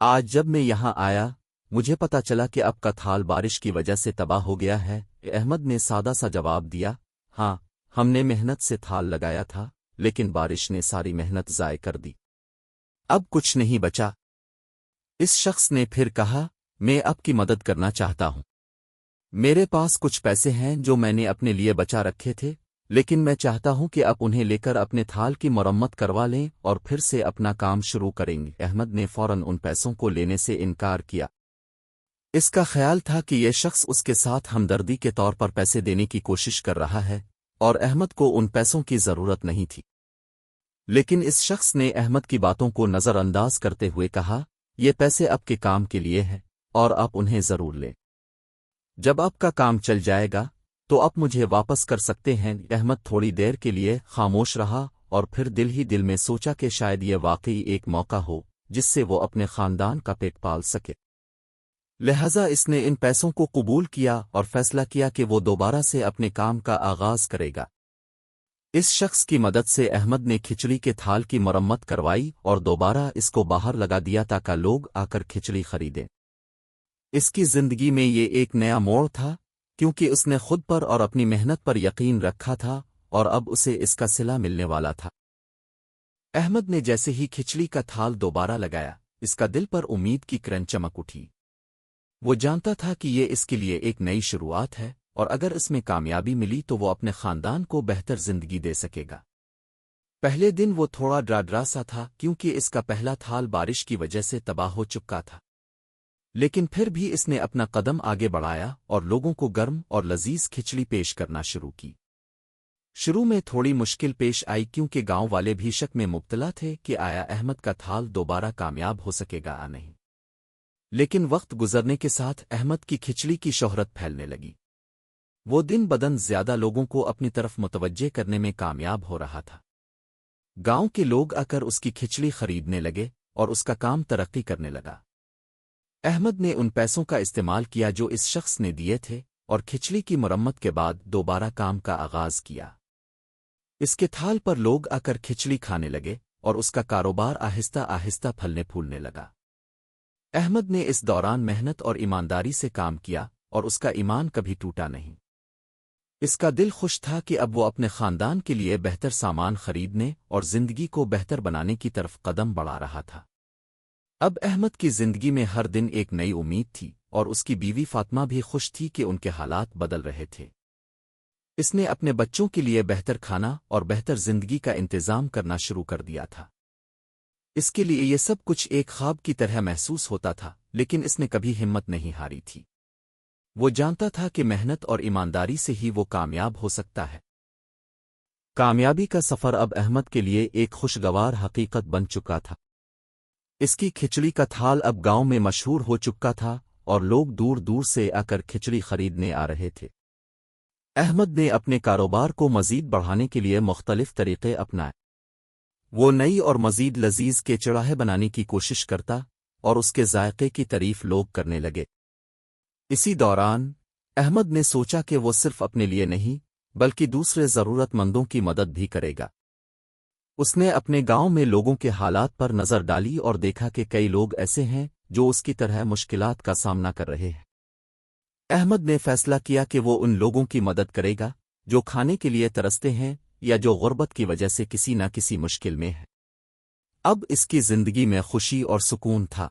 آج جب میں یہاں آیا مجھے پتا چلا کہ اب کا تھال بارش کی وجہ سے تباہ ہو گیا ہے۔ احمد نے سادہ سا جواب دیا، ہاں ہم نے محنت سے تھال لگایا تھا لیکن بارش نے ساری محنت ضائع کر دی، اب کچھ نہیں بچا۔ اس شخص نے پھر کہا، میں اب کی مدد کرنا چاہتا ہوں، میرے پاس کچھ پیسے ہیں جو میں نے اپنے لیے بچا رکھے تھے، لیکن میں چاہتا ہوں کہ اب انہیں لے کر اپنے تھال کی مرمت کروا لیں اور پھر سے اپنا کام شروع کریں گے۔ احمد نے فوراً ان پیسوں کو لینے سے انکار کیا۔ اس کا خیال تھا کہ یہ شخص اس کے ساتھ ہمدردی کے طور پر پیسے دینے کی کوشش کر رہا ہے اور احمد کو ان پیسوں کی ضرورت نہیں تھی، لیکن اس شخص نے احمد کی باتوں کو نظر انداز کرتے ہوئے کہا، یہ پیسے آپ کے کام کے لیے ہیں اور آپ انہیں ضرور لیں، جب آپ کا کام چل جائے گا تو آپ مجھے واپس کر سکتے ہیں۔ احمد تھوڑی دیر کے لیے خاموش رہا اور پھر دل ہی دل میں سوچا کہ شاید یہ واقعی ایک موقع ہو جس سے وہ اپنے خاندان کا پیٹ پال سکے، لہذا اس نے ان پیسوں کو قبول کیا اور فیصلہ کیا کہ وہ دوبارہ سے اپنے کام کا آغاز کرے گا۔ اس شخص کی مدد سے احمد نے کھچڑی کے تھال کی مرمت کروائی اور دوبارہ اس کو باہر لگا دیا تاکہ لوگ آ کر کھچڑی خریدیں۔ اس کی زندگی میں یہ ایک نیا موڑ تھا کیونکہ اس نے خود پر اور اپنی محنت پر یقین رکھا تھا اور اب اسے اس کا صلہ ملنے والا تھا۔ احمد نے جیسے ہی کھچڑی کا تھال دوبارہ لگایا اس کا دل پر امید کی کرن چمک اٹھی۔ وہ جانتا تھا کہ یہ اس کے لیے ایک نئی شروعات ہے اور اگر اس میں کامیابی ملی تو وہ اپنے خاندان کو بہتر زندگی دے سکے گا۔ پہلے دن وہ تھوڑا ڈرا سا تھا کیونکہ اس کا پہلا تھال بارش کی وجہ سے تباہ ہو چکا تھا، لیکن پھر بھی اس نے اپنا قدم آگے بڑھایا اور لوگوں کو گرم اور لذیذ کھچڑی پیش کرنا شروع کی۔ شروع میں تھوڑی مشکل پیش آئی کیونکہ گاؤں والے بھی شک میں مبتلا تھے کہ آیا احمد کا تھال دوبارہ کامیاب ہو سکے گا یا نہیں، لیکن وقت گزرنے کے ساتھ احمد کی کھچڑی کی شہرت پھیلنے لگی۔ وہ دن بدن زیادہ لوگوں کو اپنی طرف متوجہ کرنے میں کامیاب ہو رہا تھا۔ گاؤں کے لوگ آ کر اس کی کھچڑی خریدنے لگے اور اس کا کام ترقی کرنے لگا۔ احمد نے ان پیسوں کا استعمال کیا جو اس شخص نے دیے تھے اور کھچڑی کی مرمت کے بعد دوبارہ کام کا آغاز کیا۔ اس کے تھال پر لوگ آ کر کھچڑی کھانے لگے اور اس کا کاروبار آہستہ آہستہ پھلنے پھولنے لگا۔ احمد نے اس دوران محنت اور ایمانداری سے کام کیا اور اس کا ایمان کبھی ٹوٹا نہیں۔ اس کا دل خوش تھا کہ اب وہ اپنے خاندان کے لیے بہتر سامان خریدنے اور زندگی کو بہتر بنانے کی طرف قدم بڑھا رہا تھا۔ اب احمد کی زندگی میں ہر دن ایک نئی امید تھی اور اس کی بیوی فاطمہ بھی خوش تھی کہ ان کے حالات بدل رہے تھے۔ اس نے اپنے بچوں کے لیے بہتر کھانا اور بہتر زندگی کا انتظام کرنا شروع کر دیا تھا۔ اس کے لیے یہ سب کچھ ایک خواب کی طرح محسوس ہوتا تھا، لیکن اس نے کبھی ہمت نہیں ہاری تھی۔ وہ جانتا تھا کہ محنت اور ایمانداری سے ہی وہ کامیاب ہو سکتا ہے۔ کامیابی کا سفر اب احمد کے لیے ایک خوشگوار حقیقت بن چکا تھا۔ اس کی کھچڑی کا تھال اب گاؤں میں مشہور ہو چکا تھا اور لوگ دور دور سے آ کر کھچڑی خریدنے آ رہے تھے۔ احمد نے اپنے کاروبار کو مزید بڑھانے کے لیے مختلف طریقے اپنائے۔ وہ نئی اور مزید لذیذ کے چڑھاہے بنانے کی کوشش کرتا اور اس کے ذائقے کی تعریف لوگ کرنے لگے۔ اسی دوران احمد نے سوچا کہ وہ صرف اپنے لیے نہیں بلکہ دوسرے ضرورت مندوں کی مدد بھی کرے گا۔ اس نے اپنے گاؤں میں لوگوں کے حالات پر نظر ڈالی اور دیکھا کہ کئی لوگ ایسے ہیں جو اس کی طرح مشکلات کا سامنا کر رہے ہیں۔ احمد نے فیصلہ کیا کہ وہ ان لوگوں کی مدد کرے گا جو کھانے کے لیے ترستے ہیں یا جو غربت کی وجہ سے کسی نہ کسی مشکل میں ہے۔ اب اس کی زندگی میں خوشی اور سکون تھا۔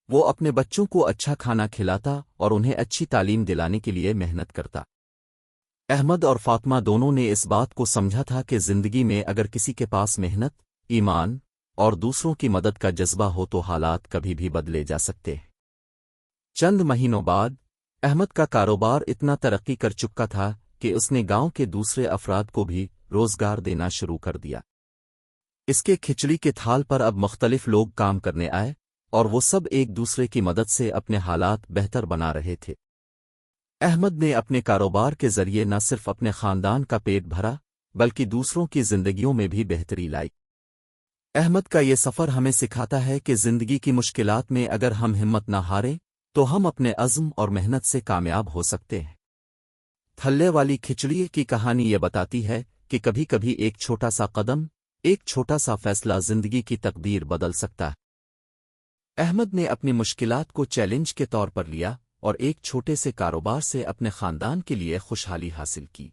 وہ اپنے بچوں کو اچھا کھانا کھلاتا اور انہیں اچھی تعلیم دلانے کے لیے محنت کرتا۔ احمد اور فاطمہ دونوں نے اس بات کو سمجھا تھا کہ زندگی میں اگر کسی کے پاس محنت، ایمان اور دوسروں کی مدد کا جذبہ ہو تو حالات کبھی بھی بدلے جا سکتے ہیں۔ چند مہینوں بعد احمد کا کاروبار اتنا ترقی کر چکا تھا کہ اس نے گاؤں کے دوسرے افراد کو بھی روزگار دینا شروع کر دیا۔ اس کے کھچڑی کے تھال پر اب مختلف لوگ کام کرنے آئے اور وہ سب ایک دوسرے کی مدد سے اپنے حالات بہتر بنا رہے تھے۔ احمد نے اپنے کاروبار کے ذریعے نہ صرف اپنے خاندان کا پیٹ بھرا بلکہ دوسروں کی زندگیوں میں بھی بہتری لائی۔ احمد کا یہ سفر ہمیں سکھاتا ہے کہ زندگی کی مشکلات میں اگر ہم ہمت نہ ہاریں تو ہم اپنے عزم اور محنت سے کامیاب ہو سکتے ہیں۔ تھلے والی کھچڑی کی کہانی یہ بتاتی ہے کہ کبھی کبھی ایک چھوٹا سا قدم، ایک چھوٹا سا فیصلہ زندگی کی تقدیر بدل سکتا ہے۔ احمد نے اپنی مشکلات کو چیلنج کے طور پر لیا اور ایک چھوٹے سے کاروبار سے اپنے خاندان کے لیے خوشحالی حاصل کی۔